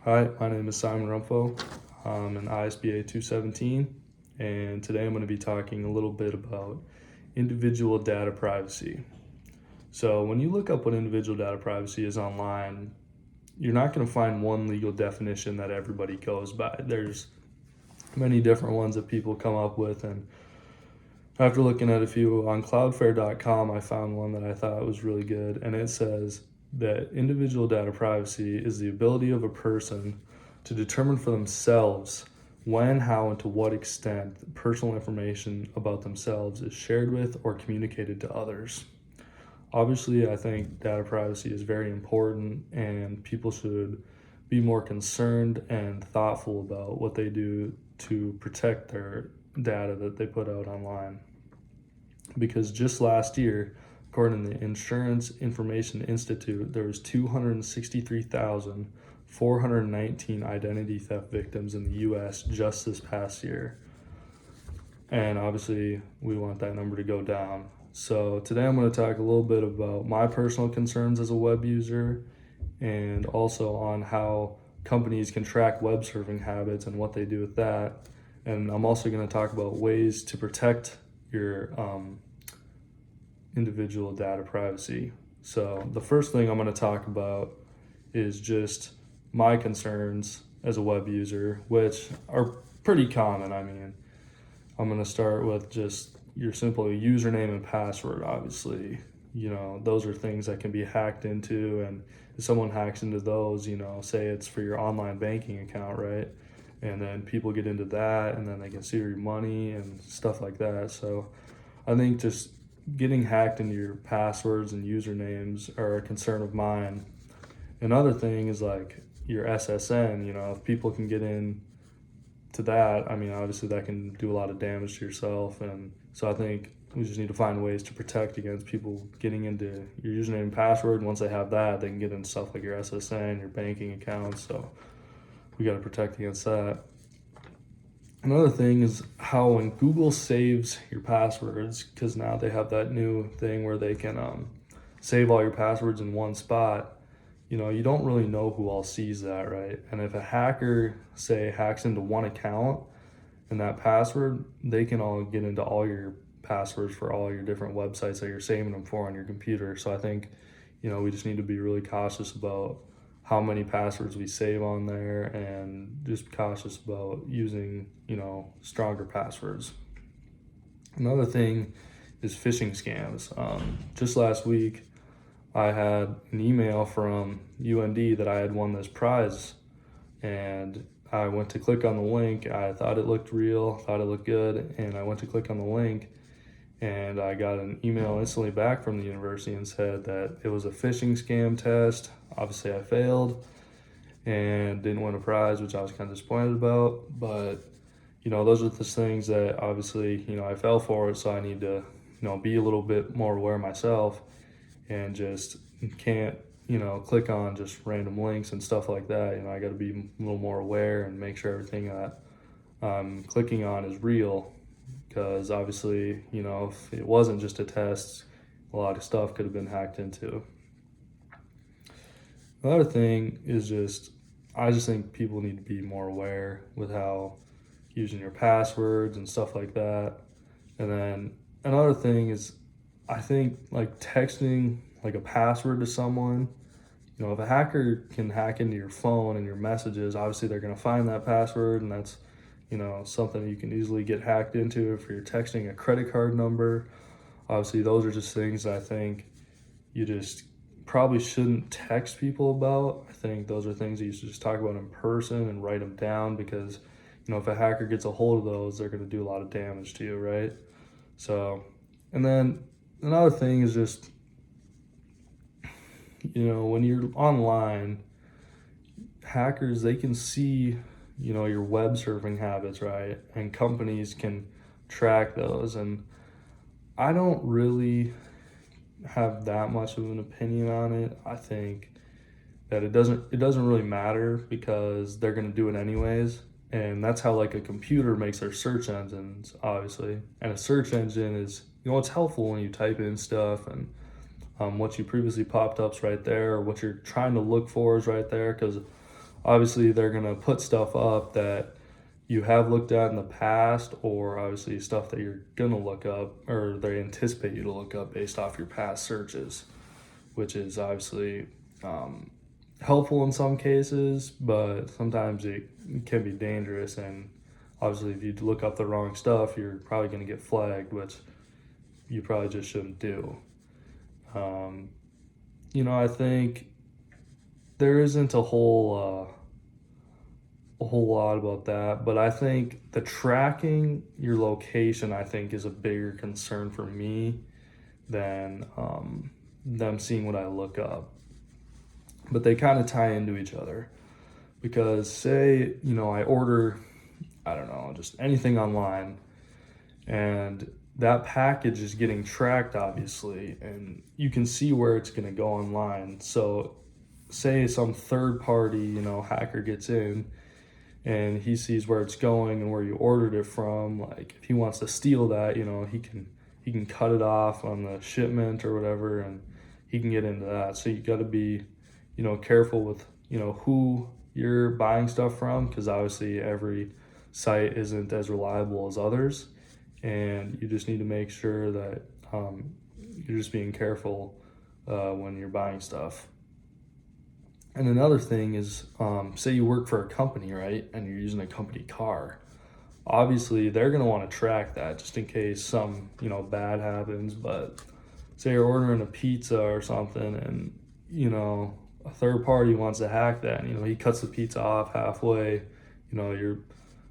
Hi, my name is Simon Rumpho. I'm an ISBA 217, and today I'm going to be talking a little bit about individual data privacy. So, when you look up what individual data privacy is online, you're not going to find one legal definition that everybody goes by. There's many different ones that people come up with, and after looking at a few on cloudflare.com, I found one that I thought was really good, and it says that individual data privacy is the ability of a person to determine for themselves when, how, and to what extent personal information about themselves is shared with or communicated to others. Obviously, I think data privacy is very important, and people should be more concerned and thoughtful about what they do to protect their data that they put out online. Because just last year, according to the Insurance Information Institute, there was 263,419 identity theft victims in the US just this past year. And obviously, we want that number to go down. So today I'm going to talk a little bit about my personal concerns as a web user and also on how companies can track web surfing habits and what they do with that. And I'm also going to talk about ways to protect your individual data privacy. So the first thing I'm going to talk about is just my concerns as a web user, which are pretty common. I mean, I'm going to start with just your simple username and password. Obviously, those are things that can be hacked into, and if someone hacks into those, say it's for your online banking account, right? And then people get into that, and then they can see your money and stuff like that. So I think just getting hacked into your passwords and usernames are a concern of mine. Another thing is like your SSN, if people can get in to that, I mean, obviously that can do a lot of damage to yourself. And so I think we just need to find ways to protect against people getting into your username and password. And once they have that, they can get into stuff like your SSN, your banking accounts. So we got to protect against that. Another thing is how when Google saves your passwords, because now they have that new thing where they can save all your passwords in one spot, you don't really know who all sees that, right? And if a hacker, say, hacks into one account and that password, they can all get into all your passwords for all your different websites that you're saving them for on your computer. So I think, we just need to be really cautious about how many passwords we save on there and just cautious about using, stronger passwords. Another thing is phishing scams. Just last week, I had an email from UND that I had won this prize, and I went to click on the link. I thought it looked real, thought it looked good, and I went to click on the link, and I got an email instantly back from the university and said that it was a phishing scam test. Obviously, I failed and didn't win a prize, which I was kind of disappointed about. But, those are the things that obviously, I fell for it, so I need to, be a little bit more aware myself and just can't, click on just random links and stuff like that. I got to be a little more aware and make sure everything that I'm clicking on is real, because obviously, if it wasn't just a test, a lot of stuff could have been hacked into. Another thing is I just think people need to be more aware with how using your passwords and stuff like that. And then another thing is, I think like texting like a password to someone, if a hacker can hack into your phone and your messages, obviously they're going to find that password, and that's, something you can easily get hacked into. If you're texting a credit card number, obviously those are just things that I think you just probably shouldn't text people about. I think those are things that you should just talk about in person and write them down, because if a hacker gets a hold of those, they're going to do a lot of damage to you, right? So, and then another thing is just, when you're online, hackers, they can see, your web surfing habits, right? And companies can track those. And I don't really have that much of an opinion on it. I think that it doesn't really matter, because they're going to do it anyways. And that's how like a computer makes their search engines, obviously. And a search engine is, it's helpful when you type in stuff, and what you previously popped up's right there, or what you're trying to look for is right there. Because obviously they're going to put stuff up that you have looked at in the past, or obviously stuff that you're going to look up or they anticipate you to look up based off your past searches, which is obviously helpful in some cases, but sometimes it can be dangerous. And obviously, if you look up the wrong stuff, you're probably going to get flagged, which you probably just shouldn't do. I think there isn't a whole lot about that, but I think the tracking your location, I think, is a bigger concern for me than them seeing what I look up. But they kind of tie into each other because, say, I order, I don't know, just anything online, and that package is getting tracked, obviously, and you can see where it's going to go online. So, say some third party, hacker gets in and he sees where it's going and where you ordered it from. Like, if he wants to steal that, he can cut it off on the shipment or whatever, and he can get into that. So you got to be, careful with, who you're buying stuff from, because obviously every site isn't as reliable as others, and you just need to make sure that you're just being careful when you're buying stuff. And another thing is, say you work for a company, right, and you're using a company car. Obviously, they're going to want to track that just in case some, bad happens. But say you're ordering a pizza or something, and, a third party wants to hack that, and, he cuts the pizza off halfway. You're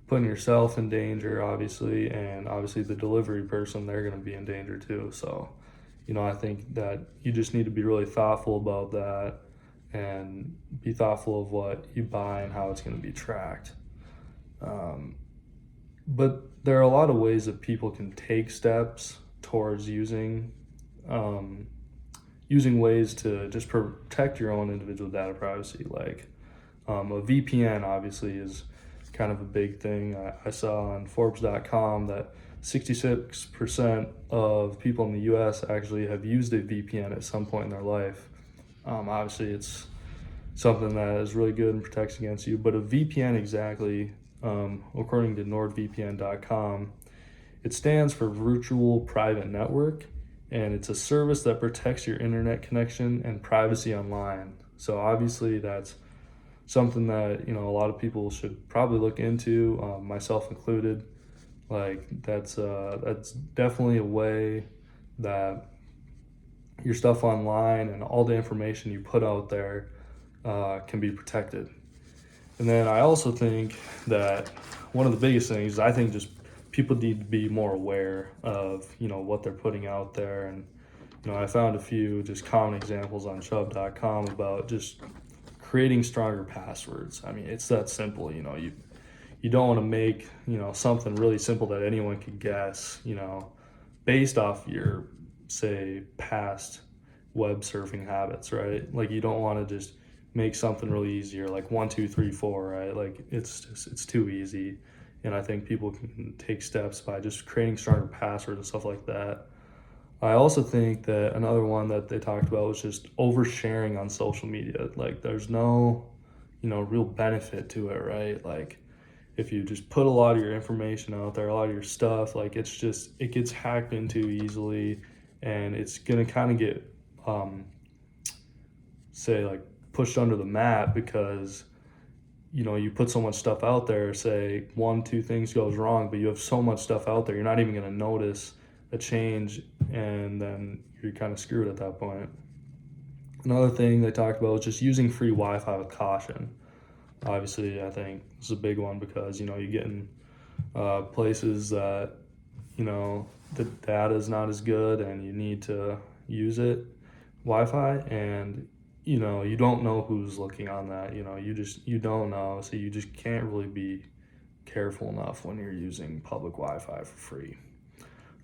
putting yourself in danger, obviously, and obviously the delivery person, they're going to be in danger too. So, I think that you just need to be really thoughtful about that and be thoughtful of what you buy and how it's going to be tracked. But there are a lot of ways that people can take steps towards using ways to just protect your own individual data privacy. Like a VPN obviously is kind of a big thing. I saw on Forbes.com that 66% of people in the US actually have used a VPN at some point in their life. Obviously, it's something that is really good and protects against you. But a VPN exactly, according to NordVPN.com, it stands for Virtual Private Network, and it's a service that protects your internet connection and privacy online. So obviously, that's something that a lot of people should probably look into, myself included. Like that's definitely a way that your stuff online and all the information you put out there can be protected. And then I also think that one of the biggest things is, I think, just people need to be more aware of what they're putting out there. And I found a few just common examples on Chubb.com about just creating stronger passwords. I mean, it's that simple. You don't want to make something really simple that anyone could guess, based off your, say, past web surfing habits, right? Like, you don't want to just make something really easier, like 1 2 3 4, right? Like, it's too easy. And I think people can take steps by just creating stronger passwords and stuff like that. I also think that another one that they talked about was just oversharing on social media. Like, there's no real benefit to it, right? Like, if you just put a lot of your information out there, a lot of your stuff, like, it gets hacked into easily, and it's gonna kind of get say, like, pushed under the mat because you put so much stuff out there. Say 1 2 things goes wrong, but you have so much stuff out there, you're not even going to notice a change, and then you're kind of screwed at that point. Another thing they talked about was just using free Wi-Fi with caution. Obviously, I think this is a big one because you get in places that the data is not as good, and you need to use it Wi-Fi, and you don't know who's looking on that. You don't know, so you just can't really be careful enough when you're using public Wi-Fi for free.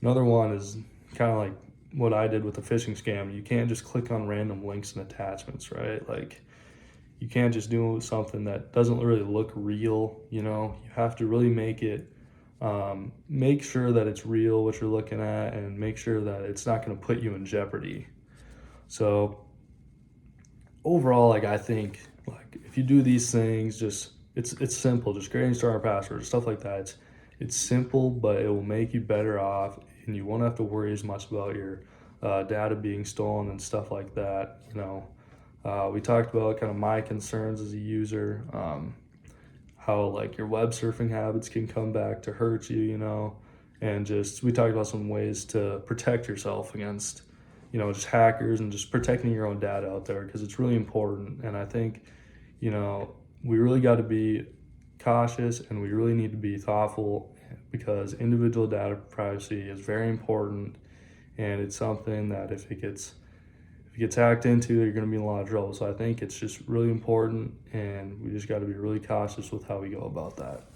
Another one is kind of like what I did with the phishing scam. You can't just click on random links and attachments, right? Like, you can't just do something that doesn't really look real. You have to really make sure that it's real what you're looking at, and make sure that it's not going to put you in jeopardy. So overall, like, I think, like, if you do these things, just it's simple, just creating stronger passwords, stuff like that. It's simple, but it will make you better off, and you won't have to worry as much about your data being stolen and stuff like that. We talked about kind of my concerns as a user, how like your web surfing habits can come back to hurt you, and just we talked about some ways to protect yourself against, just hackers and just protecting your own data out there because it's really important. And I think, we really got to be cautious and we really need to be thoughtful because individual data privacy is very important, and it's something that if it gets hacked into, you're going to be in a lot of trouble. So I think it's just really important, and we just got to be really cautious with how we go about that.